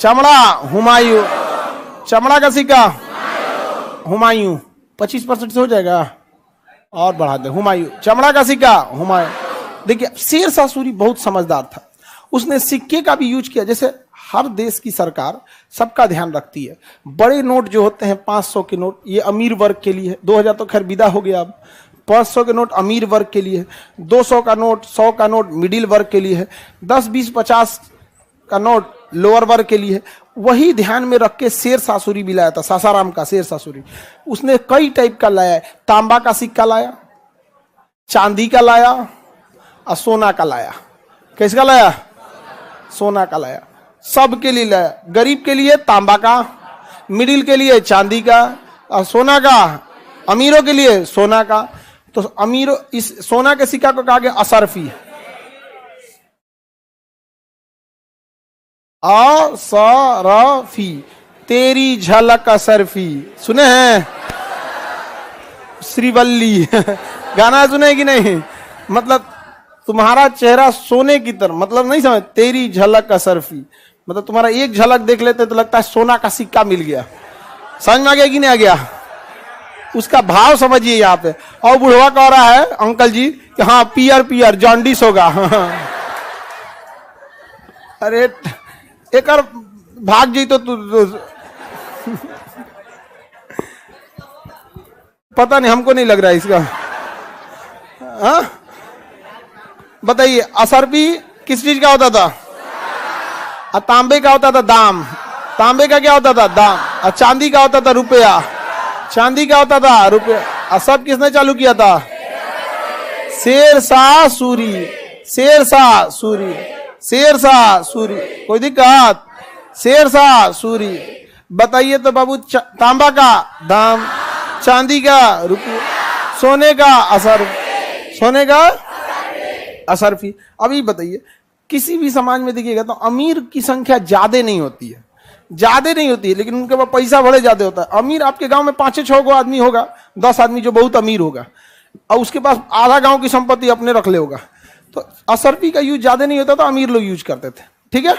चमड़ा हुमायूं, चमड़ा का सिक्का हुमायूं। 25% से हो जाएगा और बढ़ा दे। हुमायूं, चमड़ा का सिक्का हुमायूं। देखिए शेरशाह सूरी बहुत समझदार था, उसने सिक्के का भी यूज किया। जैसे हर देश की सरकार सबका ध्यान रखती है। बड़े नोट जो होते हैं 500 के नोट, ये अमीर वर्ग के लिए है। 2000 तो खैर विदा हो गया। अब 500 के नोट अमीर वर्ग के लिए है, 200 का नोट, 100 का नोट मिडिल वर्ग के लिए है, 10, 20, 50 का नोट लोअर वर्ग के लिए है। वही ध्यान में रख के शेर सासुरी भी लाया था, सासाराम का शेर सासुरी। उसने कई टाइप का लाया है, तांबा का सिक्का लाया, चांदी का लाया और सोना का लाया। किसका लाया? सोना का लाया। सब के लिए लाया, गरीब के लिए तांबा का, मिडिल के लिए चांदी का और सोना का अमीरों के लिए सोना का। तो अमीरों, इस सोना के सिक्का को कहा गया असरफी। असरफी, तेरी झलक असरफी, सुने हैं? श्रीवल्ली गाना सुने कि नहीं? मतलब तुम्हारा चेहरा सोने की तरह, मतलब नहीं समझ, तेरी झलक असरफी, मतलब तुम्हारा एक झलक देख लेते तो लगता है सोना का सिक्का मिल गया। समझ में आ गया कि नहीं आ गया? उसका भाव समझिए यहाँ पे। और बुढ़वा कह रहा है अंकल जी कि हाँ पियर पियर जॉन्डिस होगा। अरे एक और भाग जी तो पता नहीं, हमको नहीं लग रहा है इसका। हाँ बताइए, असरफी किस चीज का होता था? और तांबे का होता था दाम। तांबे का क्या होता था? दाम। और चांदी का होता था रुपया। चांदी का होता था रुपया। और सब किसने चालू किया था? शेरशाह सूरी। शेरशाह सूरी, शेरशाह सूरी, कोई दिक्कत? शेरशाह सूरी। बताइए तो बाबू, तांबा का दाम, चांदी का रुपया, सोने का असर, सोने का असरफी। अभी बताइए, किसी भी समाज में देखिएगा तो अमीर की संख्या ज्यादा नहीं होती है, ज्यादा नहीं होती है, लेकिन उनके पास पैसा बड़े ज्यादा होता है। अमीर आपके गांव में 5-6 गो आदमी होगा, 10 आदमी जो बहुत अमीर होगा, और उसके पास आधा गांव की संपत्ति अपने रख ले होगा। तो असरफी का यूज ज्यादा नहीं होता था, अमीर लोग यूज करते थे। ठीक है।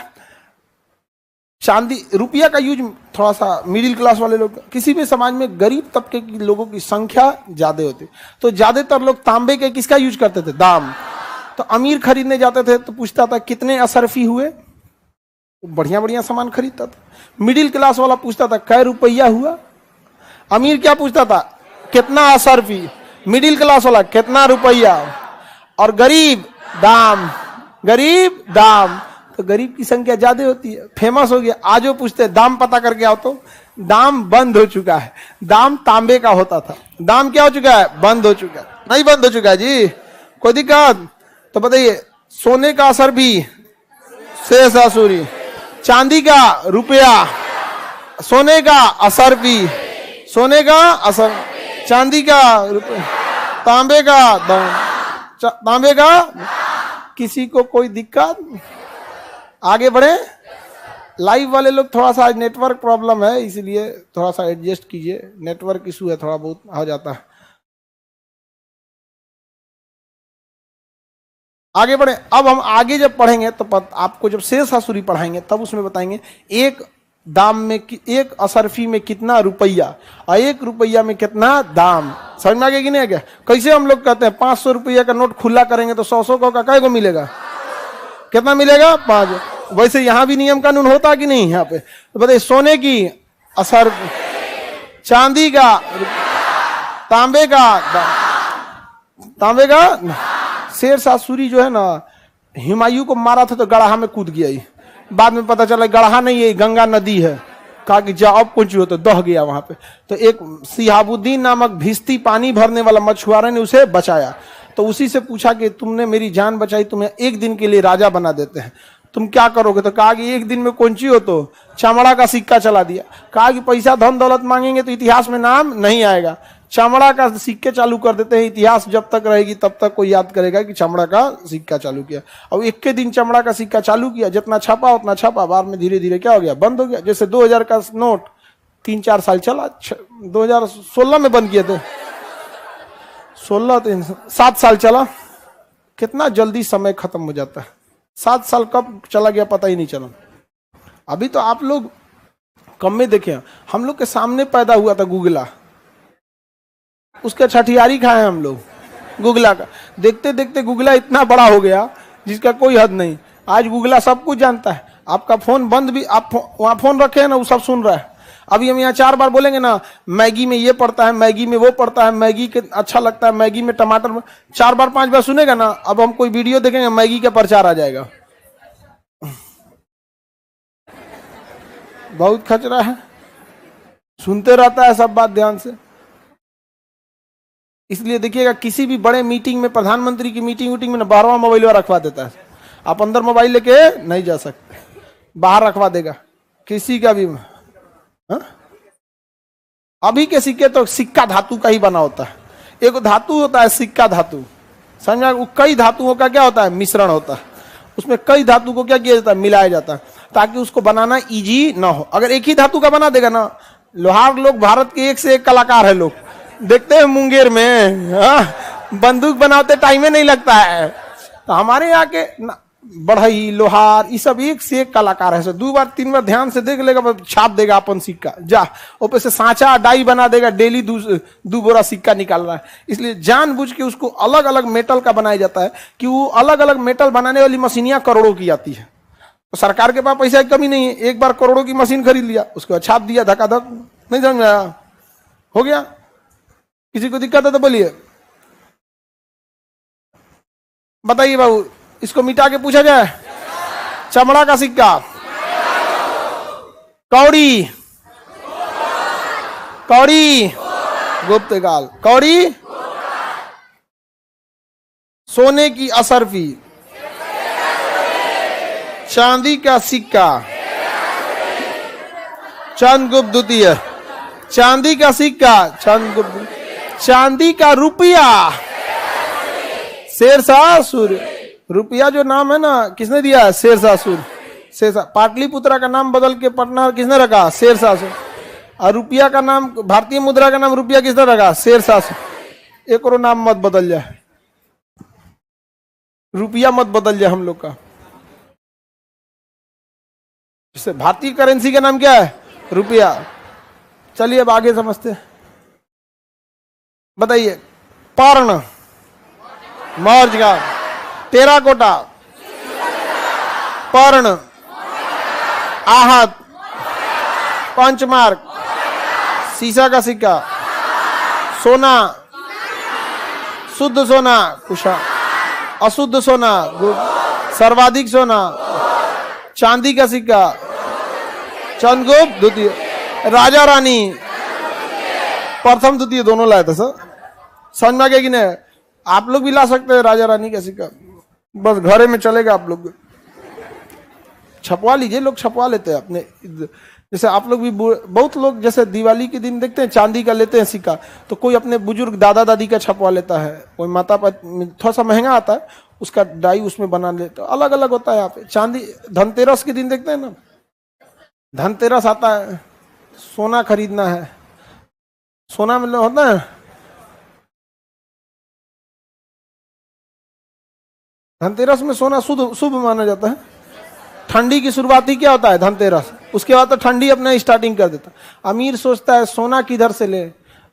चांदी रुपया का यूज थोड़ा सा मिडिल क्लास वाले लोग, किसी भी समाज में गरीब तबके के लोगों की संख्या ज्यादा होती, तो ज्यादातर लोग तांबे के किसका यूज करते थे? दाम। तो अमीर खरीदने जाते थे तो पूछता था कितने असरफी हुए, बढ़िया बढ़िया सामान खरीदता था। मिडिल क्लास वाला पूछता था कै रुपया हुआ। अमीर क्या पूछता था? कितना असरफी। मिडिल क्लास वाला कितना रुपया। और गरीब दाम, गरीब दाम। तो गरीब की संख्या ज्यादा होती है, फेमस हो गया। आज वो पूछते दाम पता करके आओ, तो दाम बंद हो चुका है। दाम तांबे का होता था, दाम क्या हो चुका है? बंद हो चुका है। नहीं बंद हो चुका है जी, कोई दिक्कत? तो बताइए, सोने का असर भी शेरशाह सूरी, चांदी का रुपया, सोने का असर भी, सोने का असर, चांदी का रुपया, तांबे का दाम, तांबे का। किसी को कोई दिक्कत? आगे बढ़े। लाइव वाले लोग थोड़ा सा नेटवर्क प्रॉब्लम है, इसलिए थोड़ा सा एडजस्ट कीजिए, नेटवर्क इशू है, थोड़ा बहुत हो जाता है। आगे बढ़े। अब हम आगे जब पढ़ेंगे तो आपको जब शेरशाह सूरी पढ़ाएंगे तब उसमें बताएंगे एक दाम में, एक असरफी में कितना रुपया और 1 रुपया में कितना दाम। समझ में आ गया कि नहीं आ गया? कैसे हम लोग कहते हैं 500 रुपया का नोट खुला करेंगे तो 100 का कै को मिलेगा? कितना मिलेगा? 5। वैसे यहां भी नियम कानून होता कि नहीं? यहाँ पे तो बताइए, सोने की असर, चांदी का, तांबे का, तांबे का। शेरशाह सूरी जो है ना, हुमायूं को मारा था तो गढ़ा में कूद गया। बाद में पता चला गढ़ा नहीं है, गंगा नदी है। कहा कि जाओ अब कुछ हो, तो दह गया वहां पे। तो एक सिहाबुद्दीन नामक भिश्ती पानी भरने वाला मछुआरा ने उसे बचाया। तो उसी से पूछा कि तुमने मेरी जान बचाई, तुम्हें 1 दिन के लिए राजा बना देते हैं, तुम क्या करोगे? तो कहा कि 1 दिन में कौन ची हो, तो चमड़ा का सिक्का चला दिया। कहा कि पैसा धन दौलत मांगेंगे तो इतिहास में नाम नहीं आएगा, चमड़ा का सिक्के चालू कर देते हैं, इतिहास जब तक रहेगी तब तक कोई याद करेगा कि चमड़ा का सिक्का चालू किया। और 1 दिन चमड़ा का सिक्का चालू किया, जितना छपा उतना छपा, बाद में धीरे धीरे क्या हो गया? बंद हो गया। जैसे 2000 का नोट 3-4 साल चला, 2016 में बंद किए थे, 7 साल चला। कितना जल्दी समय खत्म हो जाता है, 7 साल कब चला गया पता ही नहीं चला। अभी तो आप लोग कम में देखे, हम लोग के सामने पैदा हुआ था गुगला, उसके छठियारी खाए हम लोग गुगला का। देखते देखते गुगला इतना बड़ा हो गया जिसका कोई हद नहीं। आज गुगला सब कुछ जानता है। आपका फोन बंद भी, आप वहां फोन रखे हैं ना, वो सब सुन रहा है। अभी हम यहाँ 4 बार बोलेंगे ना, मैगी में ये पड़ता है, मैगी में वो पड़ता है, मैगी के अच्छा लगता है, मैगी में टमाटर, 4 बार 5 बार सुनेगा ना, अब हम कोई वीडियो देखेंगे मैगी का प्रचार आ जाएगा। बहुत खचरा है, सुनते रहता है सब बात ध्यान से। इसलिए देखिएगा किसी भी बड़े मीटिंग में, प्रधानमंत्री की मीटिंग में ना 12वां मोबाइल रखवा देता है। आप अंदर मोबाइल लेके नहीं जा सकते, बाहर रखवा देगा किसी का भी। हा? अभी के सिक्के तो सिक्का धातु का ही बना होता है। एक धातु होता है सिक्का धातु, समझा, कई धातुओं का क्या होता है मिश्रण होता है, उसमें कई धातु को क्या किया जाता है मिलाया जाता है, ताकि उसको बनाना इजी ना हो। अगर एक ही धातु का बना देगा ना, लोहार लोग भारत के एक से एक कलाकार है, लोग देखते हैं मुंगेर में, बंदूक बनाते टाइम ही नहीं लगता है। तो हमारे यहाँ के बढ़ई लोहार ये सब एक से एक कलाकार है। 2 बार 3 बार ध्यान से देख लेगा, छाप देगा अपन सिक्का, जा ऊपर से सांचा डाई बना देगा, डेली 2 बोरा सिक्का निकाल रहा है। इसलिए जानबूझ के उसको अलग अलग मेटल का बनाया जाता है कि वो अलग अलग मेटल बनाने वाली मशीनियां करोड़ों की आती है। तो सरकार के पास पैसा की कमी नहीं है, एक बार करोड़ों की मशीन खरीद लिया, उसके बाद छाप दिया धक्का-धक, नहीं समझ में आया, हो गया। किसी को दिक्कत है तो बोलिए, बताइए बाबू, इसको मिटा के पूछा जाए। चमड़ा का सिक्का, कौड़ी, कौड़ी गुप्तकाल, कौड़ी सोने की असरफी, चांदी का सिक्का चंद्रगुप्त द्वितीय, चांदी का सिक्का चंद्रगुप्त, चांदी का रुपया शेरशाह सूर्य। रुपया जो नाम है ना किसने दिया है, शेरशाह सूर्य। शेरशाह, पाटलिपुत्रा का नाम बदल के पटना किसने रखा, शेरशाह सूर्य। और रुपया का नाम, भारतीय मुद्रा का नाम रुपया किसने रखा, शेरशाह सूर्य। एक और नाम मत बदल जाए, रुपया मत बदल जाए हम लोग का। भारतीय करेंसी का नाम क्या है, रुपया। चलिए अब आगे समझते हैं, बताइए। पर्ण, मौर्य का, टेराकोटा, पर्ण, आहत, पंचमार्क, सीसा का सिक्का, सोना, शुद्ध सोना कुशा, अशुद्ध सोना सर्वाधिक सोना, चांदी का सिक्का चंद्रगुप्त द्वितीय, राजा रानी प्रथम द्वितीय दोनों लाए थे सर, समझ में आ गया कि नहीं। आप लोग भी ला सकते हैं राजा रानी का सिक्का, बस घरे में चलेगा। आप लोग छपवा लीजिए, लोग छपवा लेते हैं अपने, जैसे आप लोग भी, बहुत लोग जैसे दिवाली के दिन देखते हैं चांदी का लेते हैं सिक्का, तो कोई अपने बुजुर्ग दादा दादी का छपवा लेता है, कोई माता थोड़ा सा महंगा आता है, उसका डाई उसमें बना लेता है, अलग अलग होता है। यहाँ पे चांदी, धनतेरस के दिन देखते हैं ना, धनतेरस आता है, सोना खरीदना है, सोना में होता है, धनतेरस में सोना शुभ माना जाता है। ठंडी की शुरुआत ही क्या होता है, धनतेरस, उसके बाद तो ठंडी अपना स्टार्टिंग कर देता। अमीर सोचता है सोना किधर से ले,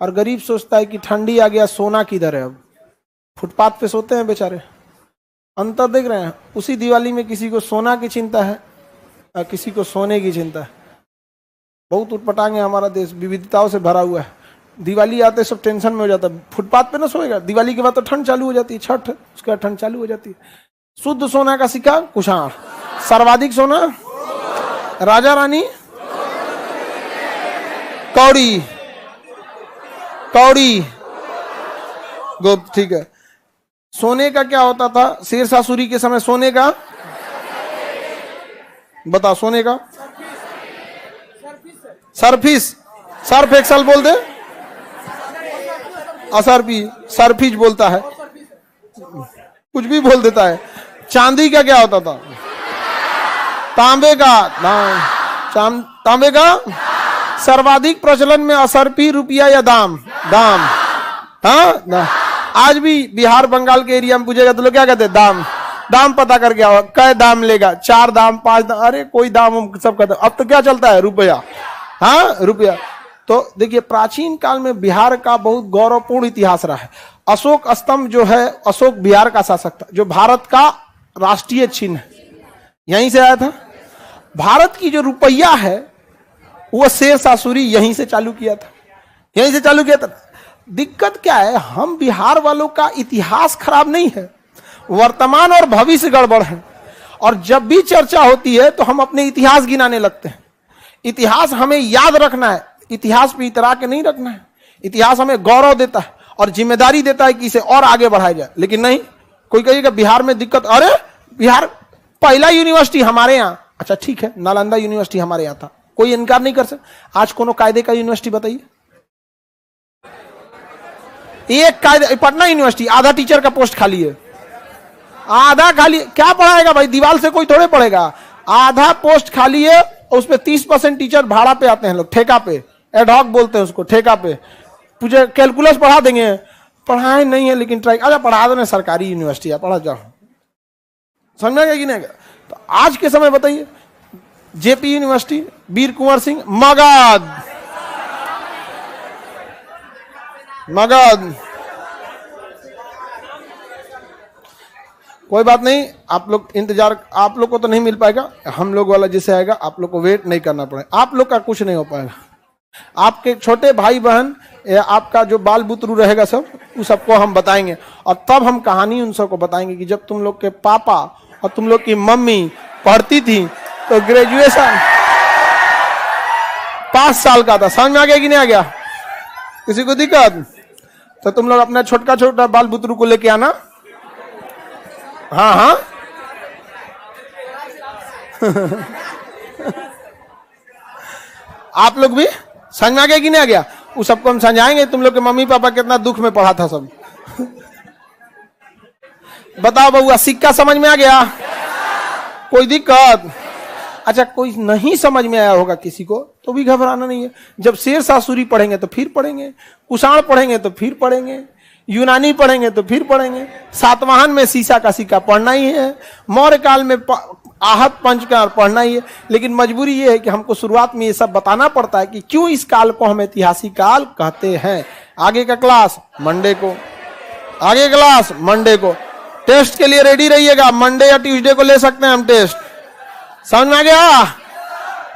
और गरीब सोचता है कि ठंडी आ गया, सोना किधर है। अब फुटपाथ पे सोते हैं बेचारे, अंतर देख रहे हैं। उसी दिवाली में किसी को सोना की चिंता है और किसी को सोने की चिंता है। बहुत उटपटांग है हमारा देश, विविधताओं से भरा हुआ है। दिवाली आते सब टेंशन में हो जाता है, फुटपाथ पे ना सोएगा, दिवाली के बाद तो ठंड चालू हो जाती है, छठ, उसके बाद ठंड चालू हो जाती है। शुद्ध सोना का सिक्का कुशाण, सर्वाधिक सोना राजा रानी, कौड़ी, कौड़ी गुप्त, ठीक है। सोने का क्या होता था शेरशाह सूरी के समय, सोने का बताओ, सोने का सरफिस, सर्फ एक्सल बोल दे, असरफी, सरफिज बोलता है, कुछ भी बोल देता है। चांदी का क्या होता था, तांबे का, तांबे का सर्वाधिक प्रचलन में असरफी, रुपया या दाम, दाम, हाँ। आज भी बिहार बंगाल के एरिया में पूछेगा तो लोग क्या कहते हैं, दाम, दाम पता करके आओ, कै दाम लेगा, 4 दाम 5 दाम, अरे कोई दाम हम सब कहते हैं। अब तो क्या चलता है, रुपया, हाँ रुपया। तो देखिए प्राचीन काल में बिहार का बहुत गौरवपूर्ण इतिहास रहा है। अशोक स्तंभ जो है, अशोक बिहार का शासक था, जो भारत का राष्ट्रीय चिन्ह है, यहीं से आया था। भारत की जो रुपया है वो शेर शाह सूरी यहीं से चालू किया था, यहीं से चालू किया था। दिक्कत क्या है, हम बिहार वालों का इतिहास खराब नहीं है, वर्तमान और भविष्य गड़बड़ है। और जब भी चर्चा होती है तो हम अपने इतिहास गिनाने लगते हैं। इतिहास हमें याद रखना है, इतिहास पे इतरा के नहीं रखना है। इतिहास हमें गौरव देता है और जिम्मेदारी देता है कि इसे और आगे बढ़ाया जाए। लेकिन नहीं, कोई कहेगा बिहार में दिक्कत, अरे बिहार पहला यूनिवर्सिटी हमारे यहाँ, अच्छा ठीक है, नालंदा यूनिवर्सिटी हमारे यहाँ था, कोई इनकार नहीं कर सकता। आज कोनो कायदे का यूनिवर्सिटी बताइए, एक कायदे, पटना यूनिवर्सिटी आधा टीचर का पोस्ट खाली है, आधा खाली, क्या पढ़ाएगा भाई, दीवार से कोई थोड़े पढ़ेगा। आधा पोस्ट खाली है, उस पे 30% टीचर भाड़ा पे आते हैं लोग, ठेका पे, एडहॉक बोलते हैं उसको, ठेका पे। मुझे कैलकुलस पढ़ा देंगे, पढ़ाए नहीं है लेकिन ट्राई, अच्छा पढ़ा दो ना, सरकारी यूनिवर्सिटी है, पढ़ा जाओ। समझ में गया कि नहीं? तो आज के समय बताइए, जेपी यूनिवर्सिटी, वीर कुंवर सिंह, मगध, मगध, कोई बात नहीं, आप लोग इंतजार, आप लोग को तो नहीं मिल पाएगा, हम लोग वाला जैसे आएगा आप लोग को वेट नहीं करना पड़ेगा, आप लोग का कुछ नहीं हो पाएगा। आपके छोटे भाई बहन, आपका जो बाल बुतरू रहेगा सब, उस सबको हम बताएंगे। और तब हम कहानी उन सबको बताएंगे कि जब तुम लोग के पापा और तुम लोग की मम्मी पढ़ती थी तो ग्रेजुएशन 5 साल का था। समझ में आ गया कि नहीं आ गया? किसी को दिक्कत? तो तुम लोग अपना छोटका छोटा बाल बुतरू को लेके आना। हाँ हाँ आप लोग भी समझ में आ गया कि नहीं आ गया? उस सबको हम समझाएंगे, तुम लोग के मम्मी पापा कितना दुख में पढ़ा था सब। बताओ बउआ, सिक्का समझ में आ गया? कोई दिक्कत? अच्छा, कोई नहीं समझ में आया होगा किसी को तो भी घबराना नहीं है। जब शेर शाह सूरी पढ़ेंगे तो फिर पढ़ेंगे, कुषाण पढ़ेंगे तो फिर पढ़ेंगे, यूनानी पढ़ेंगे तो फिर पढ़ेंगे, सातवाहन में सीसा का सिक्का पढ़ना ही है, मौर्य काल में आहत पंचकार पढ़ना ही है। लेकिन मजबूरी ये है कि हमको शुरुआत में ये सब बताना पड़ता है कि क्यों इस काल को हम ऐतिहासिक काल कहते हैं। आगे का क्लास मंडे को, आगे क्लास मंडे को। टेस्ट के लिए रेडी रहिएगा, मंडे या ट्यूसडे को ले सकते हैं हम टेस्ट। समझ में आ गया?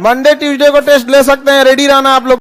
मंडे ट्यूसडे को टेस्ट ले सकते हैं, रेडी रहना आप लोग।